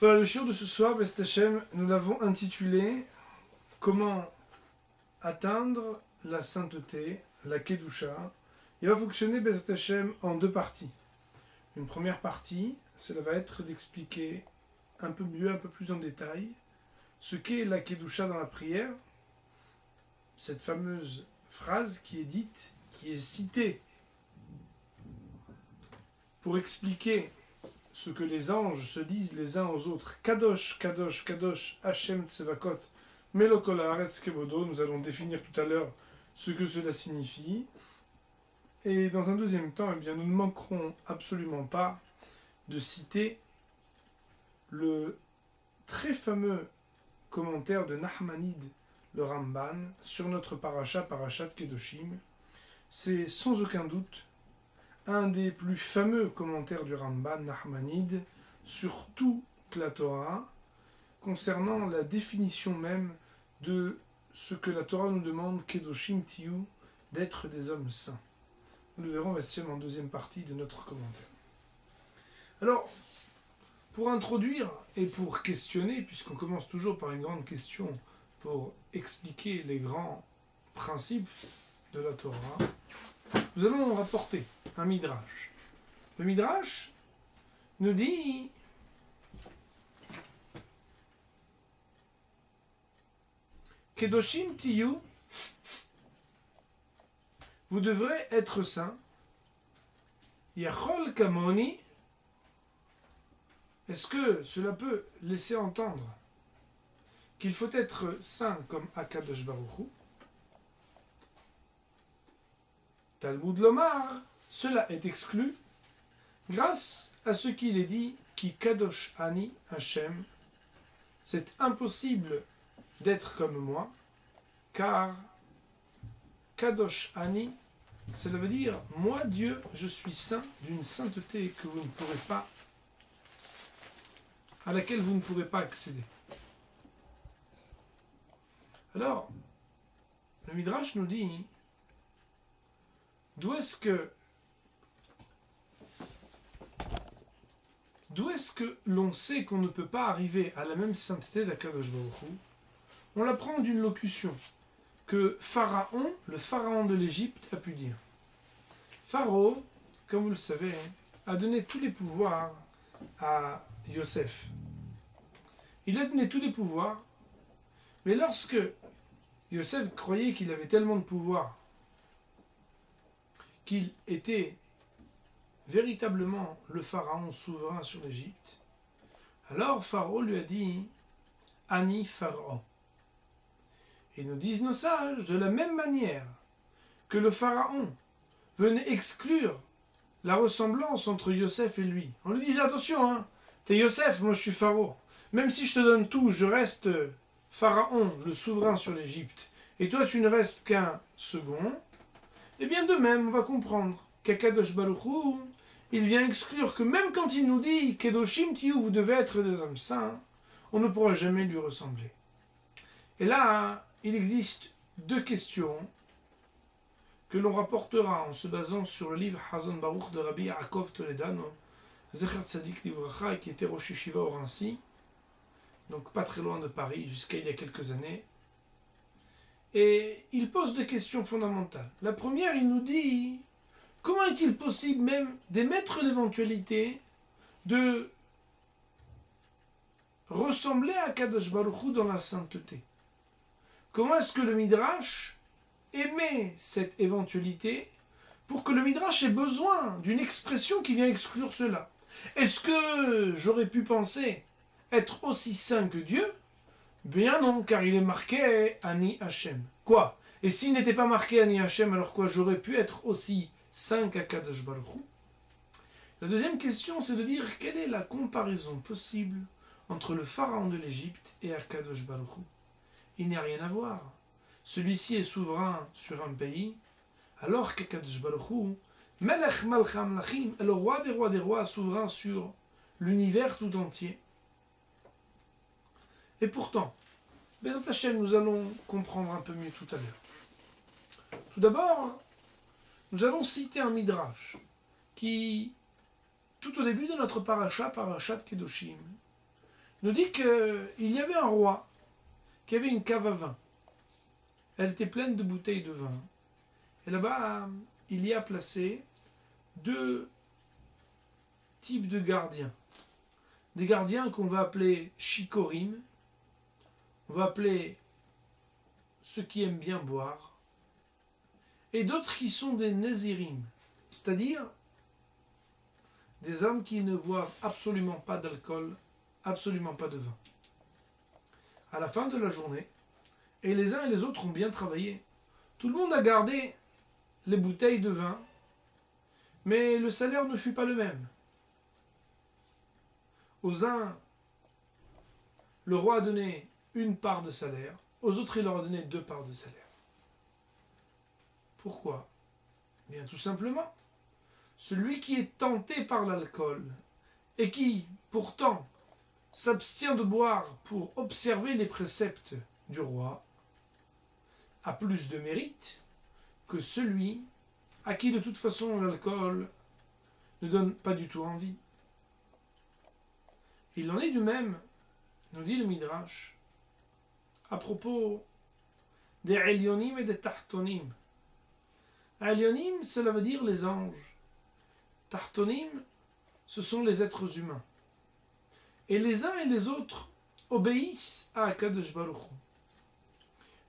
Voilà, le shiur de ce soir, B'ezrat Hashem, nous l'avons intitulé « Comment atteindre la sainteté, la Kedusha ». Il va fonctionner, B'ezrat Hashem, en deux parties. Une première partie, cela va être d'expliquer un peu mieux, un peu plus en détail, ce qu'est la Kedusha dans la prière, cette fameuse phrase qui est dite, qui est citée pour expliquer ce que les anges se disent les uns aux autres. Kadosh, Kadosh, Kadosh, Hashem Tsevakot, Melokol Haaretz Kevodo. Nous allons définir tout à l'heure ce que cela signifie. Et dans un deuxième temps, eh bien, nous ne manquerons absolument pas de citer le très fameux commentaire de Nachmanide, le Ramban, sur notre parasha, Parashat Kedoshim. C'est sans aucun doute un des plus fameux commentaires du Ramban, Nachmanide, sur toute la Torah, concernant la définition même de ce que la Torah nous demande, Kedoshim Tiyu, d'être des hommes saints. Nous le verrons en deuxième partie de notre commentaire. Alors, pour introduire et pour questionner, puisqu'on commence toujours par une grande question pour expliquer les grands principes de la Torah, nous allons rapporter un midrash. Le midrash nous dit Kedoshim Tiyu, vous devrez être saints. Yachol Kamoni, est-ce que cela peut laisser entendre qu'il faut être saint comme Akadosh Baruch Hu? Talmud Lomar, cela est exclu grâce à ce qu'il est dit qui Kadosh Ani Hashem, c'est impossible d'être comme moi, car Kadosh Ani, cela veut dire moi Dieu, je suis saint d'une sainteté que vous ne pourrez pas, à laquelle vous ne pourrez pas accéder. Alors, le Midrash nous dit D'où est-ce que l'on sait qu'on ne peut pas arriver à la même sainteté d'Akadosh Baruch Hu? On l'apprend d'une locution que Pharaon, le pharaon de l'Égypte, a pu dire. Pharaon, comme vous le savez, a donné tous les pouvoirs à Yosef. Il a donné tous les pouvoirs, mais lorsque Yosef croyait qu'il avait tellement de pouvoir qu'il était véritablement le pharaon souverain sur l'Égypte, alors Pharaon lui a dit « Ani Pharaon ». Et nous disent nos sages, de la même manière que le pharaon venait exclure la ressemblance entre Yosef et lui. On lui disait « Attention, hein, t'es Yosef, moi je suis Pharaon. Même si je te donne tout, je reste pharaon, le souverain sur l'Égypte, et toi tu ne restes qu'un second. » Eh bien de même, on va comprendre qu'Akadosh Baruch Hu, il vient exclure que même quand il nous dit « Kedoshim Tiyu, vous devez être des hommes saints », on ne pourra jamais lui ressembler. Et là, il existe deux questions que l'on rapportera en se basant sur le livre Hazon Baruch de Rabbi Yaakov Toledano, Zecher Tzadik Livracha, qui était Rosh Yeshiva au Rancy, donc pas très loin de Paris, jusqu'à il y a quelques années. Et il pose deux questions fondamentales. La première, il nous dit comment est-il possible même d'émettre l'éventualité de ressembler à Kadosh Baruch Hu dans la sainteté? Comment est-ce que le Midrash émet cette éventualité pour que le Midrash ait besoin d'une expression qui vient exclure cela? Est-ce que j'aurais pu penser être aussi saint que Dieu? Bien non, car il est marqué Ani Hashem. Quoi? Et s'il n'était pas marqué Ani Hashem, alors quoi? J'aurais pu être aussi saint qu'Akadosh Baruch Hu? La deuxième question, c'est de dire quelle est la comparaison possible entre le pharaon de l'Égypte et Akadosh Baruch Hu? Il n'y a rien à voir. Celui-ci est souverain sur un pays, alors qu'Akadosh Baruch Hu, Melech Malcha Melachim, est le roi des rois, souverain sur l'univers tout entier. Et pourtant, B'ezrat Hashem, nous allons comprendre un peu mieux tout à l'heure. Tout d'abord, nous allons citer un midrash qui, tout au début de notre parasha, Parashat Kedoshim, nous dit qu'il y avait un roi qui avait une cave à vin. Elle était pleine de bouteilles de vin. Et là-bas, il y a placé deux types de gardiens. Des gardiens qu'on va appeler shikorim, on va appeler ceux qui aiment bien boire, et d'autres qui sont des nazirim, c'est-à-dire des hommes qui ne boivent absolument pas d'alcool, absolument pas de vin. À la fin de la journée, et les uns et les autres ont bien travaillé, tout le monde a gardé les bouteilles de vin, mais le salaire ne fut pas le même. Aux uns, le roi a donné une part de salaire, aux autres, il leur a donné 2 parts de salaire. Pourquoi? Bien tout simplement, celui qui est tenté par l'alcool et qui, pourtant, s'abstient de boire pour observer les préceptes du roi, a plus de mérite que celui à qui de toute façon l'alcool ne donne pas du tout envie. Il en est du même, nous dit le Midrash, à propos des Elyonim et des Tahtonim. Elyonim, cela veut dire les anges. Tahtonim, ce sont les êtres humains. Et les uns et les autres obéissent à Akadosh Baruch Hu.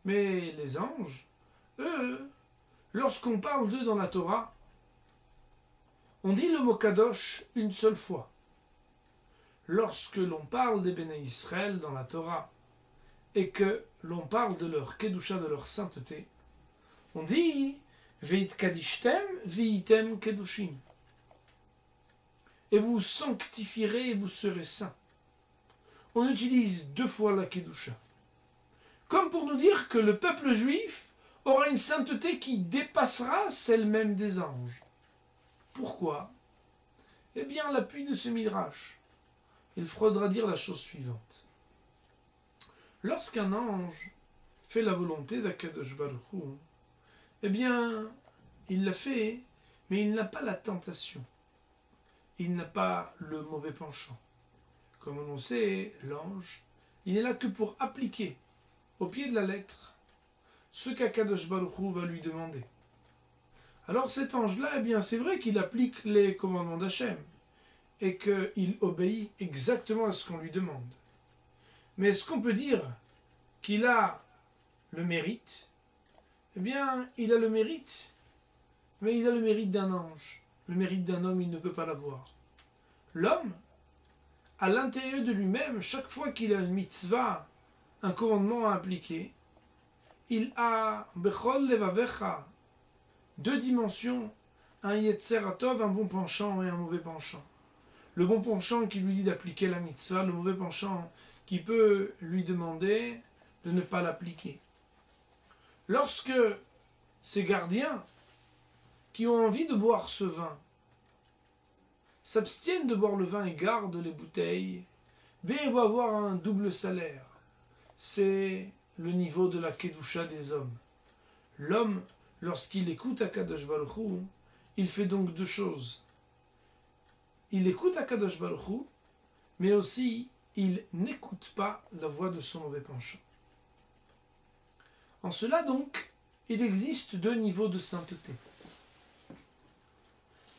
Mais les anges, eux, lorsqu'on parle d'eux dans la Torah, on dit le mot Kadosh une seule fois. Lorsque l'on parle des Béné Israël dans la Torah et que l'on parle de leur Kedusha, de leur sainteté, on dit Veit Kadishtem, Veitem Kedushim. Et vous sanctifierez et vous serez saints. On utilise 2 fois la Kedusha. Comme pour nous dire que le peuple juif aura une sainteté qui dépassera celle même des anges. Pourquoi? Eh bien, l'appui de ce midrash, il faudra dire la chose suivante. Lorsqu'un ange fait la volonté d'Akadosh Baruch Hu, eh bien, il l'a fait, mais il n'a pas la tentation. Il n'a pas le mauvais penchant. Comme on sait, l'ange, il n'est là que pour appliquer au pied de la lettre ce qu'Akadosh Baruch Hu va lui demander. Alors cet ange-là, eh bien, c'est vrai qu'il applique les commandements d'Hachem et qu'il obéit exactement à ce qu'on lui demande. Mais est-ce qu'on peut dire qu'il a le mérite? Eh bien, il a le mérite, mais il a le mérite d'un ange. Le mérite d'un homme, il ne peut pas l'avoir. L'homme, à l'intérieur de lui-même, chaque fois qu'il a une mitzvah, un commandement à appliquer, il a bechol levavecha, 2 dimensions, un yetzer hatov, un bon penchant et un mauvais penchant. Le bon penchant qui lui dit d'appliquer la mitzvah, le mauvais penchant qui peut lui demander de ne pas l'appliquer. Lorsque ces gardiens qui ont envie de boire ce vin s'abstiennent de boire le vin et gardent les bouteilles, bien ils vont avoir un double salaire. C'est le niveau de la kedusha des hommes. L'homme, lorsqu'il écoute Akadosh Baruch Hu, il fait donc 2 choses. Il écoute Akadosh Baruch Hu, mais aussi il n'écoute pas la voix de son mauvais penchant. En cela donc, il existe 2 niveaux de sainteté.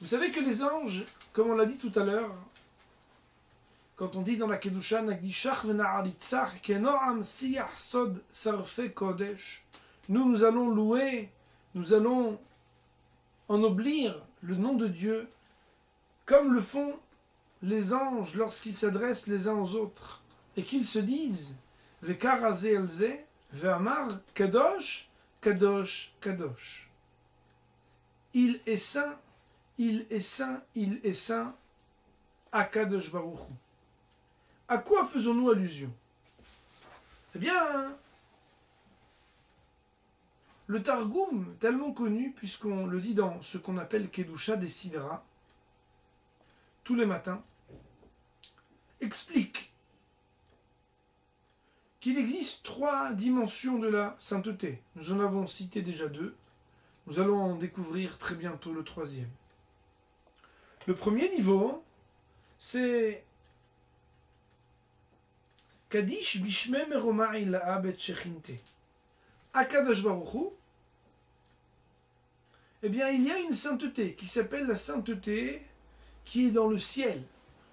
Vous savez que les anges, comme on l'a dit tout à l'heure, quand on dit dans la Kedusha, Nagdishach v'na'aritzach kenoam siyach sod sarfe kodesh, nous allons louer, nous allons ennoblir le nom de Dieu, comme le font les anges lorsqu'ils s'adressent les uns aux autres, et qu'ils se disent, Vekarazé elze, ve'amar kadosh, kadosh, kadosh. Il est saint, il est saint, il est saint, Akadosh Baruch Hu. À quoi faisons-nous allusion? Eh bien, le Targum, tellement connu, puisqu'on le dit dans ce qu'on appelle Kedusha des Sidra, tous les matins, explique qu'il existe 3 dimensions de la sainteté. Nous en avons cité déjà 2. Nous allons en découvrir très bientôt le 3e. Le premier niveau, c'est Kadish bishme meroma ilaha bet shechinte. Akadosh Baruch Hu, eh bien, il y a une sainteté qui s'appelle la sainteté qui est dans le ciel,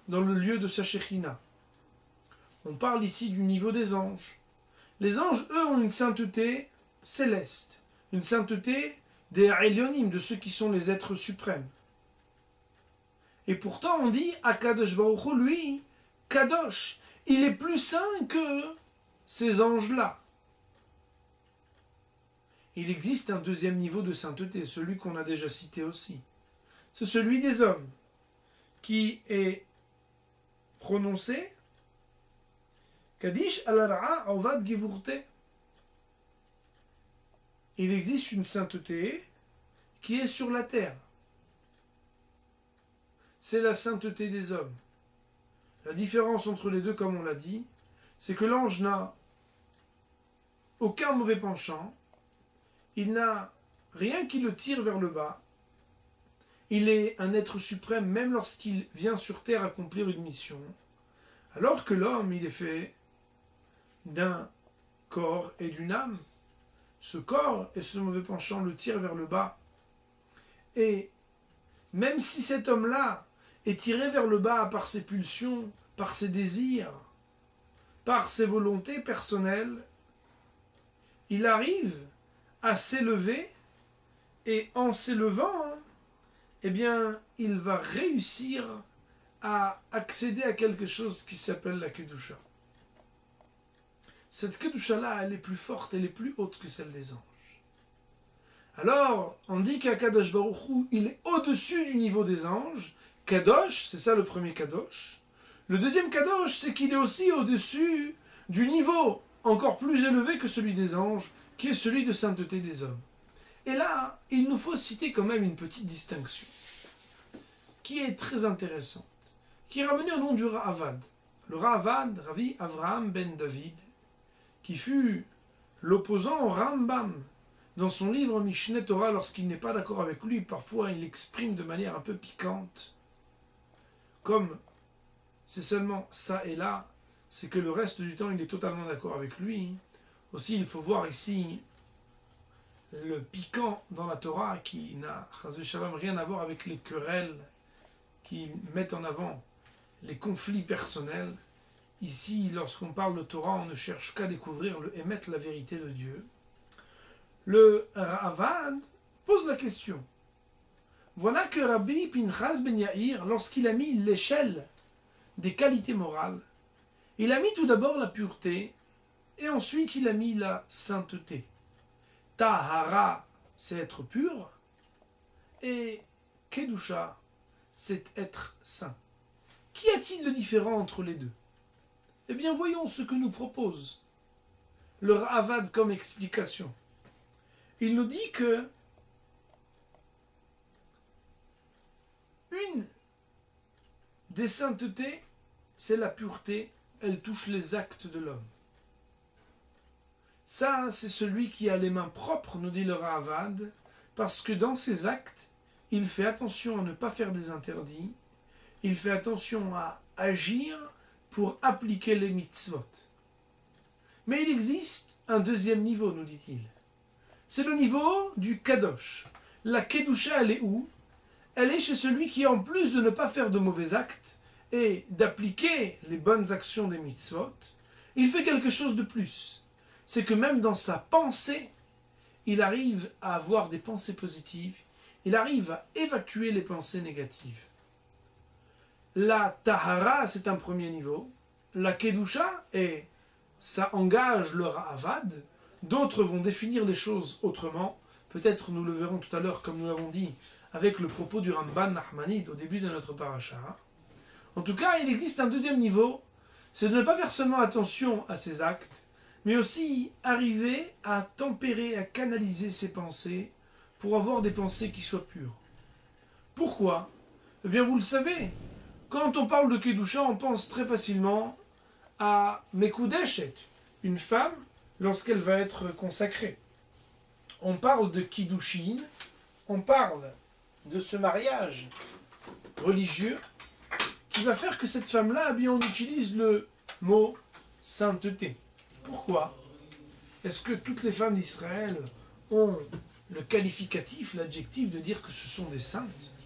dans le lieu de sa Shekhinah. On parle ici du niveau des anges. Les anges, eux, ont une sainteté céleste, une sainteté des Elyonim, de ceux qui sont les êtres suprêmes. Et pourtant, on dit, Akadosh Baruch Hu, lui, Kadosh, il est plus saint que ces anges-là. Il existe un deuxième niveau de sainteté, celui qu'on a déjà cité aussi. C'est celui des hommes, qui est prononcé Kadish al-Ra'a Avad Gevurte. Il existe une sainteté qui est sur la terre. C'est la sainteté des hommes. La différence entre les deux, comme on l'a dit, c'est que l'ange n'a aucun mauvais penchant, il n'a rien qui le tire vers le bas, il est un être suprême même lorsqu'il vient sur terre accomplir une mission, alors que l'homme, il est fait d'un corps et d'une âme. Ce corps et ce mauvais penchant le tirent vers le bas. Et même si cet homme-là est tiré vers le bas par ses pulsions, par ses désirs, par ses volontés personnelles, il arrive à s'élever, et en s'élevant, eh bien, il va réussir à accéder à quelque chose qui s'appelle la Kedusha. Cette Kedusha-là, elle est plus forte, elle est plus haute que celle des anges. Alors, on dit qu'Akadosh Baruch Hu, il est au-dessus du niveau des anges. Kadosh, c'est ça le premier Kadosh. Le deuxième Kadosh, c'est qu'il est aussi au-dessus du niveau encore plus élevé que celui des anges, qui est celui de sainteté des hommes. Et là, il nous faut citer quand même une petite distinction, qui est très intéressante, qui est ramenée au nom du Ra'avad. Le Ra'avad, Ravi Avraham ben David, qui fut l'opposant au Rambam dans son livre Mishneh Torah, lorsqu'il n'est pas d'accord avec lui, parfois il l'exprime de manière un peu piquante, comme c'est seulement ça et là, c'est que le reste du temps il est totalement d'accord avec lui. Aussi, il faut voir ici le piquant dans la Torah qui n'a rien à voir avec les querelles qui mettent en avant les conflits personnels. Ici, lorsqu'on parle de Torah, on ne cherche qu'à découvrir le émettre la vérité de Dieu. Le Ra'avad pose la question. Voilà que Rabbi Pinchas ben Yair, lorsqu'il a mis l'échelle des qualités morales, il a mis tout d'abord la pureté, et ensuite il a mis la sainteté. Tahara, c'est être pur, et Kedusha, c'est être saint. Qu'y a-t-il de différent entre les deux? Eh bien, voyons ce que nous propose le Ra'avad comme explication. Il nous dit que une des saintetés, c'est la pureté, elle touche les actes de l'homme. Ça, c'est celui qui a les mains propres, nous dit le Ra'avad, parce que dans ses actes, il fait attention à ne pas faire des interdits, il fait attention à agir pour appliquer les mitzvot. Mais il existe un deuxième niveau, nous dit-il. C'est le niveau du Kadosh. La Kedusha, elle est où? Elle est chez celui qui, en plus de ne pas faire de mauvais actes et d'appliquer les bonnes actions des mitzvot, il fait quelque chose de plus. C'est que même dans sa pensée, il arrive à avoir des pensées positives, il arrive à évacuer les pensées négatives. La Tahara, c'est un premier niveau. La Kedusha, et ça engage le Ra'avad. D'autres vont définir les choses autrement. Peut-être nous le verrons tout à l'heure, comme nous l'avons dit, avec le propos du Ramban Nachmanide au début de notre paracha. En tout cas, il existe un deuxième niveau, c'est de ne pas faire seulement attention à ses actes, mais aussi arriver à tempérer, à canaliser ses pensées pour avoir des pensées qui soient pures. Pourquoi? Eh bien, vous le savez, quand on parle de Kedusha, on pense très facilement à Mekudeshet, une femme lorsqu'elle va être consacrée. On parle de Kiddushin, on parle de ce mariage religieux qui va faire que cette femme-là, eh bien, on utilise le mot sainteté. Pourquoi? Est-ce que toutes les femmes d'Israël ont le qualificatif, l'adjectif de dire que ce sont des saintes?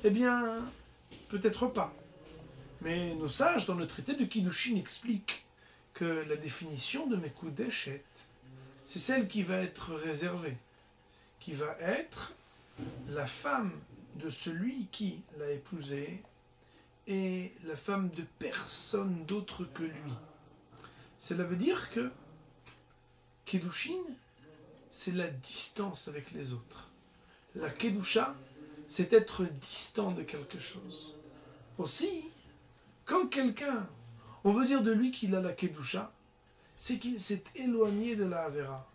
Eh bien, peut-être pas. Mais nos sages, dans le traité de Kiddushin, expliquent que la définition de Mekudeshet, c'est celle qui va être réservée, qui va être la femme de celui qui l'a épousée et la femme de personne d'autre que lui. Cela veut dire que Kiddushin, c'est la distance avec les autres. La Kedusha, c'est être distant de quelque chose. Aussi, quand quelqu'un, on veut dire de lui qu'il a la Kedusha, c'est qu'il s'est éloigné de la Havera.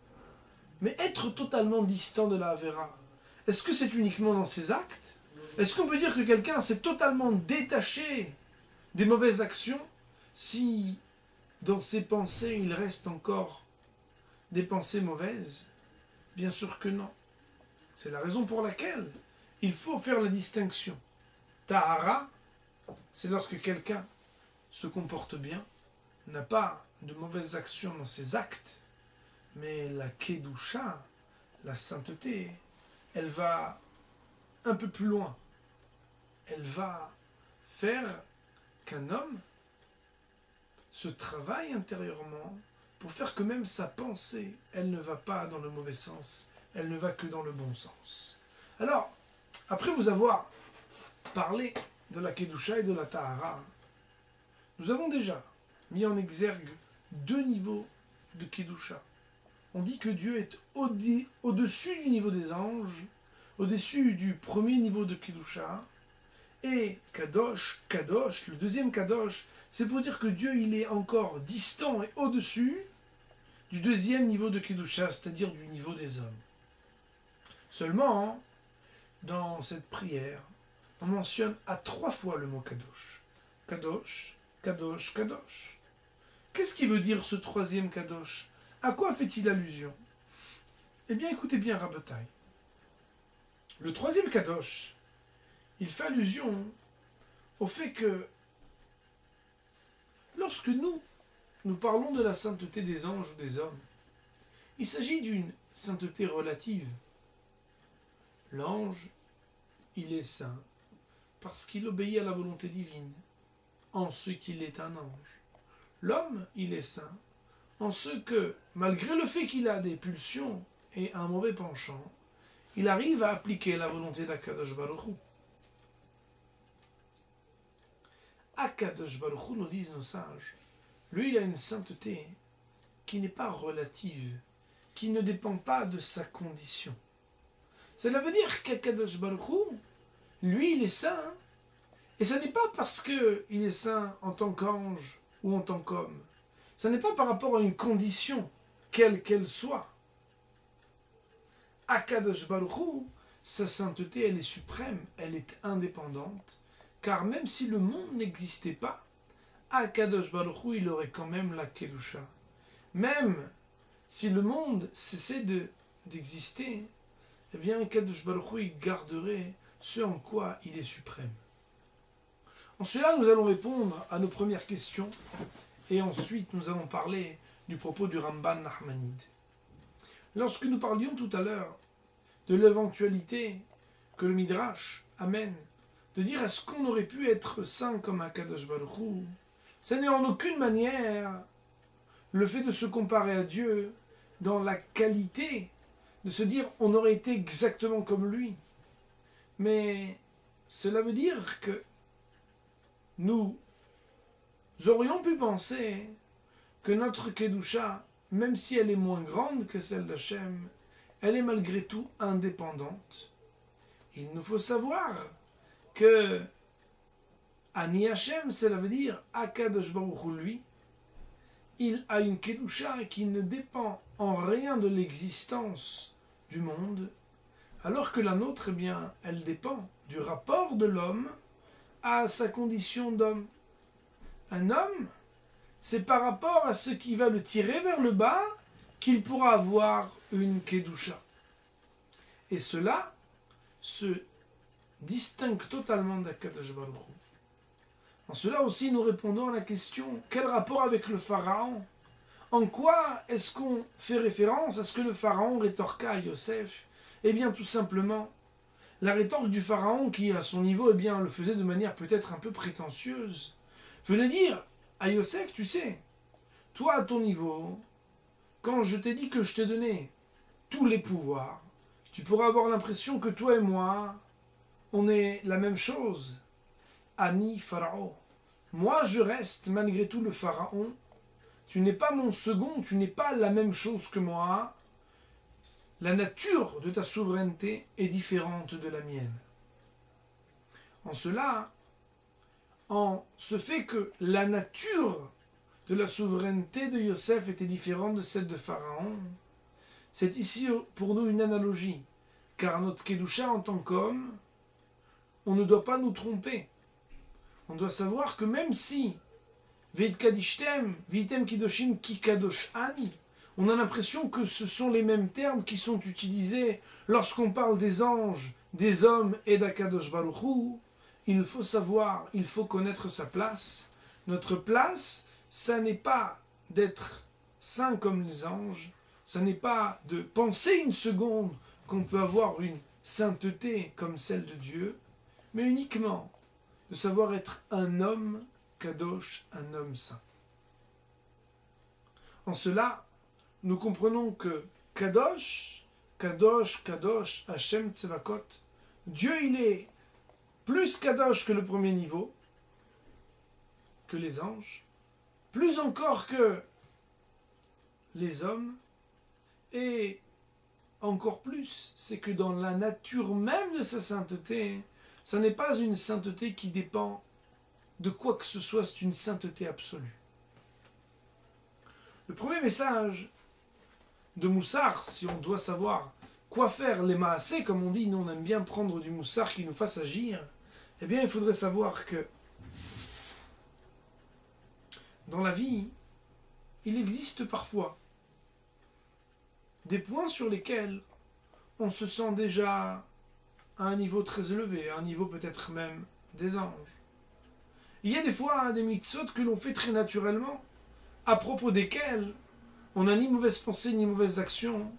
Mais être totalement distant de la Havera, est-ce que c'est uniquement dans ses actes? Est-ce qu'on peut dire que quelqu'un s'est totalement détaché des mauvaises actions si dans ses pensées il reste encore des pensées mauvaises? Bien sûr que non. C'est la raison pour laquelle il faut faire la distinction. Tahara, c'est lorsque quelqu'un se comporte bien, n'a pas de mauvaises actions dans ses actes, mais la Kedusha, la sainteté, elle va un peu plus loin. Elle va faire qu'un homme se travaille intérieurement pour faire que même sa pensée, elle ne va pas dans le mauvais sens, elle ne va que dans le bon sens. Alors, après vous avoir parlé de la Kedusha et de la Tahara, nous avons déjà mis en exergue deux niveaux de Kedusha. On dit que Dieu est au-dessus du niveau des anges, au-dessus du premier niveau de Kedusha, et Kadosh, Kadosh, le deuxième Kadosh, c'est pour dire que Dieu il est encore distant et au-dessus du deuxième niveau de Kedusha, c'est-à-dire du niveau des hommes. Seulement, dans cette prière, on mentionne à 3 fois le mot Kadosh. Kadosh, Kadosh, Kadosh. Qu'est-ce qui veut dire ce troisième Kadosh? À quoi fait-il allusion? Eh bien, écoutez bien, Rabotai. Le troisième Kadosh, il fait allusion au fait que lorsque nous parlons de la sainteté des anges ou des hommes, il s'agit d'une sainteté relative. L'ange, il est saint parce qu'il obéit à la volonté divine, en ce qu'il est un ange. L'homme, il est saint en ce que, malgré le fait qu'il a des pulsions et un mauvais penchant, il arrive à appliquer la volonté d'Akadosh Baruch Hu. Akadosh Baruch Hu, nous disent nos sages, lui, il a une sainteté qui n'est pas relative, qui ne dépend pas de sa condition. Cela veut dire qu'Akadosh Baruch Hu, lui, il est saint, et ce n'est pas parce qu'il est saint en tant qu'ange ou en tant qu'homme. Ce n'est pas par rapport à une condition, quelle qu'elle soit. Akadosh Baruch Hu, sa sainteté, elle est suprême, elle est indépendante, car même si le monde n'existait pas, Akadosh Baruch Hu, il aurait quand même la Kedusha. Même si le monde cessait d'exister, eh bien Akadosh Baruch Hu, il garderait ce en quoi il est suprême. En cela, nous allons répondre à nos premières questions, et ensuite nous allons parler du propos du Ramban Nachmanide. Lorsque nous parlions tout à l'heure de l'éventualité que le Midrash amène, de dire est-ce qu'on aurait pu être saint comme Akadosh Baruch Hu, ce n'est en aucune manière le fait de se comparer à Dieu dans la qualité, de se dire on aurait été exactement comme lui. Mais cela veut dire que nous aurions pu penser que notre Kedusha, même si elle est moins grande que celle d'Hachem, elle est malgré tout indépendante. Il nous faut savoir que Ani Hachem, cela veut dire Akadosh Baruch Hu, lui, il a une Kedusha qui ne dépend en rien de l'existence du monde, alors que la nôtre, eh bien, elle dépend du rapport de l'homme à sa condition d'homme. Un homme, c'est par rapport à ce qui va le tirer vers le bas qu'il pourra avoir une Kedusha. Et cela se distingue totalement d'Akadosh Baruch Hu. En cela aussi, nous répondons à la question, quel rapport avec le pharaon? En quoi est-ce qu'on fait référence à ce que le pharaon rétorqua à Yosef? Eh bien, tout simplement, la rétorque du pharaon, qui à son niveau, eh bien, le faisait de manière peut-être un peu prétentieuse, venait dire à Yosef, tu sais, toi à ton niveau, quand je t'ai dit que je t'ai donné tous les pouvoirs, tu pourras avoir l'impression que toi et moi, on est la même chose. Ani Pharaon. Moi, je reste malgré tout le pharaon. Tu n'es pas mon second, tu n'es pas la même chose que moi. La nature de ta souveraineté est différente de la mienne. En cela, en ce fait que la nature de la souveraineté de Yosef était différente de celle de Pharaon, c'est ici pour nous une analogie, car notre Kedusha en tant qu'homme, on ne doit pas nous tromper. On doit savoir que même si Veit Kadishtem, Vitem Kidoshim Ki Kadosh Ani, on a l'impression que ce sont les mêmes termes qui sont utilisés lorsqu'on parle des anges, des hommes et d'Akadosh Baruch Hu. Il faut savoir, il faut connaître sa place. Notre place, ça n'est pas d'être saint comme les anges, ça n'est pas de penser une seconde qu'on peut avoir une sainteté comme celle de Dieu, mais uniquement de savoir être un homme kadosh, un homme saint. En cela, nous comprenons que kadosh, kadosh, kadosh, Hashem Tsevakot, Dieu il est plus kadosh que le premier niveau, que les anges, plus encore que les hommes, et encore plus, c'est que dans la nature même de sa sainteté, ça n'est pas une sainteté qui dépend de quoi que ce soit, c'est une sainteté absolue. Le premier message de Moussar, si on doit savoir quoi faire, les maasés, comme on dit, nous on aime bien prendre du Moussar qui nous fasse agir, eh bien il faudrait savoir que dans la vie, il existe parfois des points sur lesquels on se sent déjà à un niveau très élevé, à un niveau peut-être même des anges. Il y a des fois des mitzvot que l'on fait très naturellement, à propos desquels on n'a ni mauvaise pensée ni mauvaise action.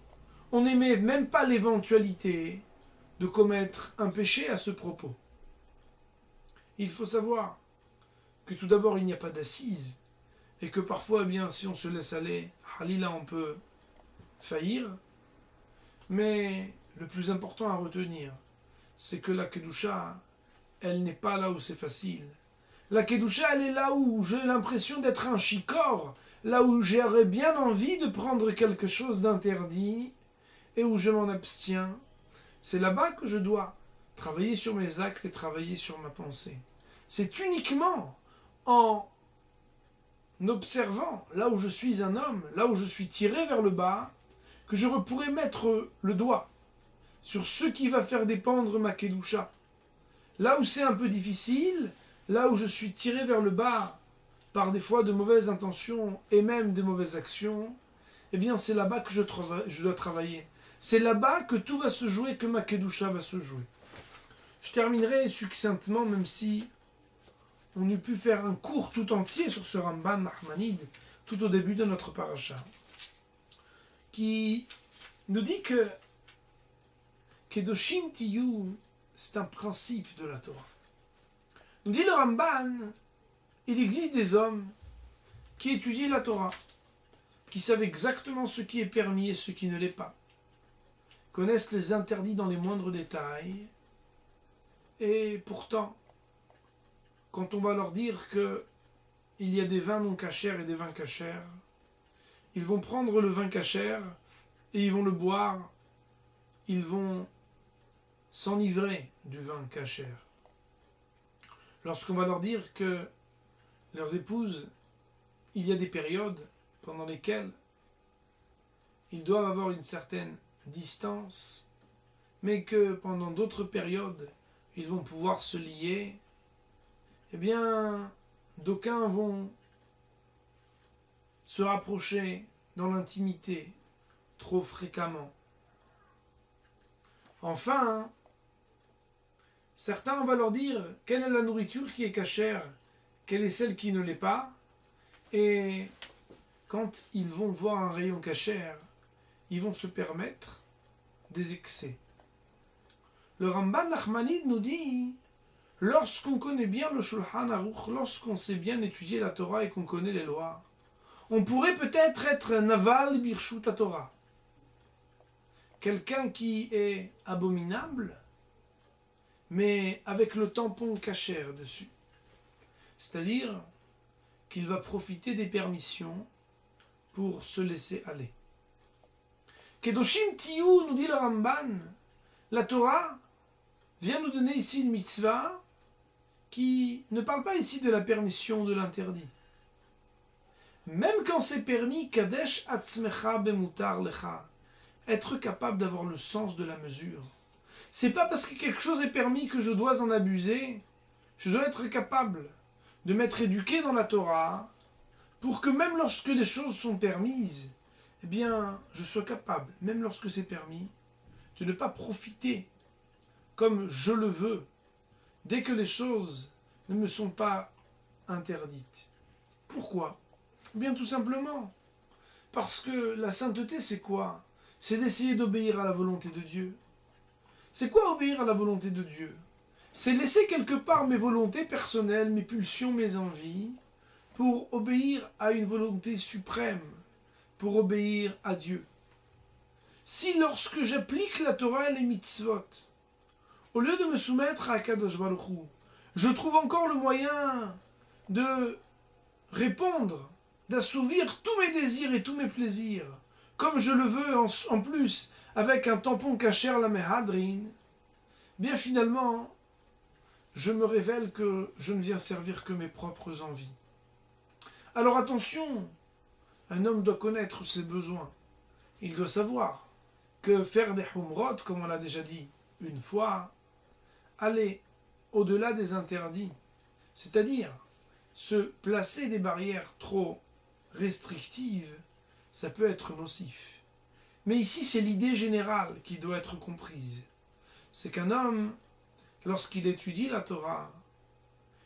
On n'émet même pas l'éventualité de commettre un péché à ce propos. Il faut savoir que tout d'abord il n'y a pas d'assises et que parfois, eh bien, si on se laisse aller, halila, on peut faillir. Mais le plus important à retenir, c'est que la Kedusha, elle n'est pas là où c'est facile. La Kedusha, elle est là où j'ai l'impression d'être un shikor, là où j'aurais bien envie de prendre quelque chose d'interdit et où je m'en abstiens. C'est là-bas que je dois travailler sur mes actes et travailler sur ma pensée. C'est uniquement en observant là où je suis un homme, là où je suis tiré vers le bas, que je pourrais mettre le doigt sur ce qui va faire dépendre ma Kedusha. Là où c'est un peu difficile, là où je suis tiré vers le bas par des fois de mauvaises intentions et même des mauvaises actions, eh bien c'est là-bas que je dois travailler. C'est là-bas que tout va se jouer, que ma Kedusha va se jouer. Je terminerai succinctement, même si on eût pu faire un cours tout entier sur ce Ramban Nachmanide, tout au début de notre paracha, qui nous dit que Kedoshim Tiyu, c'est un principe de la Torah. Nous dit le Ramban, il existe des hommes qui étudient la Torah, qui savent exactement ce qui est permis et ce qui ne l'est pas, connaissent les interdits dans les moindres détails, et pourtant, quand on va leur dire qu'il y a des vins non cachers et des vins cachers, ils vont prendre le vin cacher et ils vont le boire, ils vont s'enivrer du vin cacher. Lorsqu'on va leur dire que leurs épouses, il y a des périodes pendant lesquelles ils doivent avoir une certaine distance, mais que pendant d'autres périodes, ils vont pouvoir se lier, eh bien, d'aucuns vont se rapprocher dans l'intimité trop fréquemment. Enfin, certains, on va leur dire quelle est la nourriture qui est cachère, quelle est celle qui ne l'est pas. Et quand ils vont voir un rayon cachère, ils vont se permettre des excès. Le Ramban Nachmanide nous dit, lorsqu'on connaît bien le Shulchan Aruch, lorsqu'on sait bien étudier la Torah et qu'on connaît les lois, on pourrait peut-être être Naval Birshut Torah. Quelqu'un qui est abominable, mais avec le tampon cachère dessus. C'est-à-dire qu'il va profiter des permissions pour se laisser aller. Kedoshim Tiyu, nous dit le Ramban, la Torah vient nous donner ici une mitzvah qui ne parle pas ici de la permission ou de l'interdit. Même quand c'est permis, Kadesh Atzmecha Bemutar Lecha, être capable d'avoir le sens de la mesure. C'est pas parce que quelque chose est permis que je dois en abuser. Je dois être capable de m'être éduqué dans la Torah pour que même lorsque les choses sont permises, eh bien, je sois capable, même lorsque c'est permis, de ne pas profiter comme je le veux dès que les choses ne me sont pas interdites. Pourquoi ? Bien tout simplement parce que la sainteté, c'est quoi ? C'est d'essayer d'obéir à la volonté de Dieu. C'est quoi obéir à la volonté de Dieu ? C'est laisser quelque part mes volontés personnelles, mes pulsions, mes envies, pour obéir à une volonté suprême, pour obéir à Dieu. Si lorsque j'applique la Torah et les mitzvot, au lieu de me soumettre à Kadosh Baruch Hu, je trouve encore le moyen de répondre, d'assouvir tous mes désirs et tous mes plaisirs, comme je le veux en plus, avec un tampon cacher la mehadrin, bien finalement, je me révèle que je ne viens servir que mes propres envies. Alors attention, un homme doit connaître ses besoins. Il doit savoir que faire des humrot, comme on l'a déjà dit une fois, aller au-delà des interdits, c'est-à-dire se placer des barrières trop restrictives, ça peut être nocif. Mais ici, c'est l'idée générale qui doit être comprise. C'est qu'un homme, lorsqu'il étudie la Torah,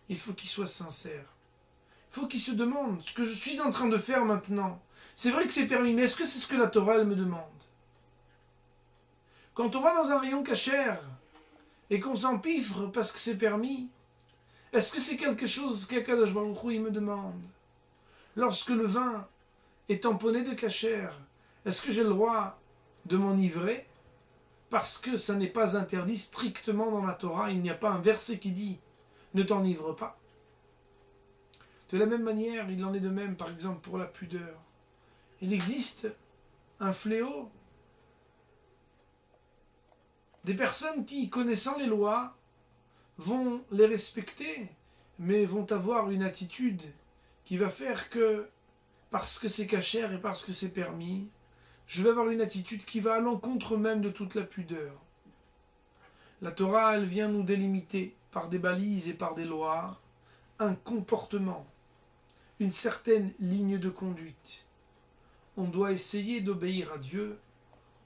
il faut qu'il soit sincère. Il faut qu'il se demande ce que je suis en train de faire maintenant. C'est vrai que c'est permis, mais est-ce que c'est ce que la Torah elle me demande ? Quand on va dans un rayon cachère et qu'on s'empiffre parce que c'est permis, est-ce que c'est quelque chose qu'Akadosh Baruch Hu il me demande ? Lorsque le vin est tamponné de cachère, est-ce que j'ai le droit de m'enivrer ? Parce que ça n'est pas interdit strictement dans la Torah, il n'y a pas un verset qui dit « ne t'enivre pas ». De la même manière, il en est de même, par exemple, pour la pudeur. Il existe un fléau. Des personnes qui, connaissant les lois, vont les respecter, mais vont avoir une attitude qui va faire que, parce que c'est cachère et parce que c'est permis, je vais avoir une attitude qui va à l'encontre même de toute la pudeur. La Torah, elle vient nous délimiter par des balises et par des lois, un comportement, une certaine ligne de conduite. On doit essayer d'obéir à Dieu,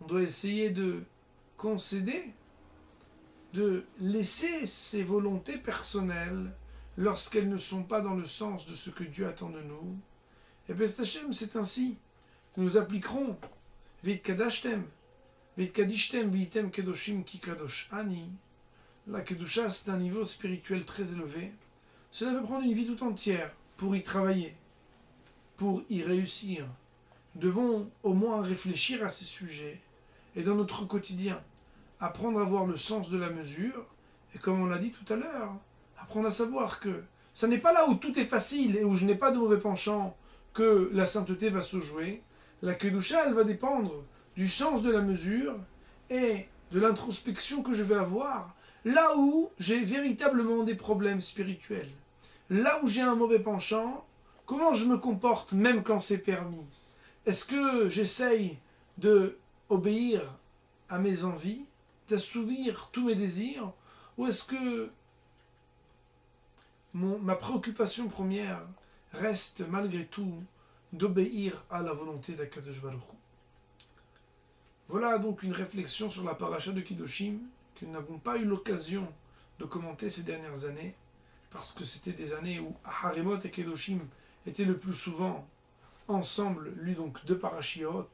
on doit essayer de concéder, de laisser ses volontés personnelles lorsqu'elles ne sont pas dans le sens de ce que Dieu attend de nous. Et B'ezrat Hashem, c'est ainsi que nous appliquerons Veit kadashtem, Veit kadishtem, Veitem kedoshim ki kadosh ani. La kedusha, c'est un niveau spirituel très élevé. Cela peut prendre une vie tout entière pour y travailler, pour y réussir. Nous devons au moins réfléchir à ces sujets et dans notre quotidien, apprendre à voir le sens de la mesure et comme on l'a dit tout à l'heure, apprendre à savoir que ça n'est pas là où tout est facile et où je n'ai pas de mauvais penchant que la sainteté va se jouer. La kedusha, elle va dépendre du sens de la mesure et de l'introspection que je vais avoir là où j'ai véritablement des problèmes spirituels. Là où j'ai un mauvais penchant, comment je me comporte même quand c'est permis ? Est-ce que j'essaye de obéir à mes envies, d'assouvir tous mes désirs, ou est-ce que ma préoccupation première reste malgré tout d'obéir à la volonté d'Akadosh Baruch Hu. Voilà donc une réflexion sur la paracha de Kedoshim que nous n'avons pas eu l'occasion de commenter ces dernières années. parce que c'était des années où Harimot et Kedoshim étaient le plus souvent ensemble, lus donc deux parashiot.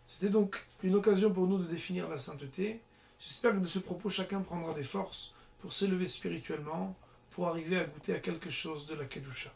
C'était donc une occasion pour nous de définir la sainteté. J'espère que de ce propos, chacun prendra des forces pour s'élever spirituellement, pour arriver à goûter à quelque chose de la Kedusha.